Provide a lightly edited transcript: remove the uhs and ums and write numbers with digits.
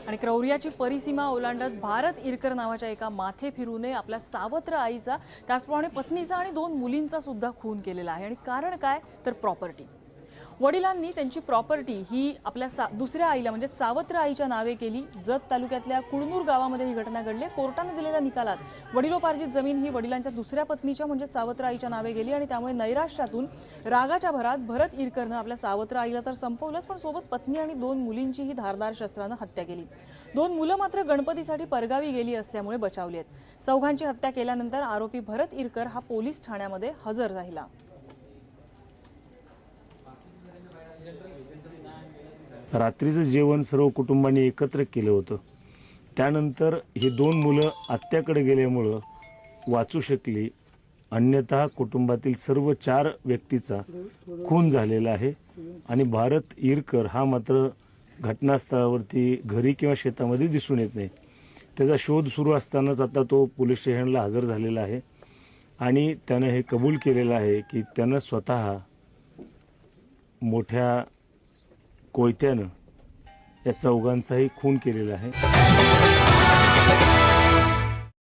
आणि क्रौर्याची परिसीमा ओलांडत भारत इरकर नावाच्या एका माथे फिरूने आपल्या सावत्र आईचा, त्याचप्रमाणे पत्नीचा आणि 2 मुलींचा सुद्धा खून केलेला आहे। आणि कारण काय तर प्रॉपर्टी। वडिलांनी त्यांची प्रॉपर्टी ही आपल्या दुसऱ्या आईला म्हणजे सावत्र आईच्या नावे केली। जत तालुक्यातल्या कुळनूर गावामध्ये ही घटना घडली। कोर्टाने दिलेल्या निकालात वडिलोपार्जित जमीन ही वडिलांच्या दुसऱ्या पत्नीच्या म्हणजे सावत्र आईच्या नावे गेली आणि त्यामुळे नैराश्यातून रागाच्या भरात भरत इरकरने आपल्या सावत्र आईला तर संपवलंच, पण सोबत पत्नी आणि 2 मुलींचीही धारदार शस्त्राने हत्या केली। 2 मुलं मात्र गणपतीसाठी परगावी गेली असल्यामुळे बचावली आहेत। चौघांची हत्या केल्यानंतर आरोपी भरत इरकर हा पोलीस ठाण्यामध्ये हजर राहिला। रात्रीचं जेवण सर्व कुटुंबांनी एकत्र केलं होतं। त्यानंतर हे 2 मुलं आत्याकडे गेल्यामुळं वाचू शकली, अन्यथा कुटुंबातील सर्व 4 व्यक्तीचा खून झालेला आहे। आणि भारत इरकर हा मात्र घटनास्थळावरती घरी किंवा शेतामध्ये दिसून येत नाही। त्याचा शोध सुरू असतानाच आता तो पोलीस स्टेशनला हजर झालेला आहे आणि त्यानं हे कबूल केलेलं आहे की त्यानं स्वतः मोठ्या कोयत्यानं या चौघांचाही खून केलेला आहे।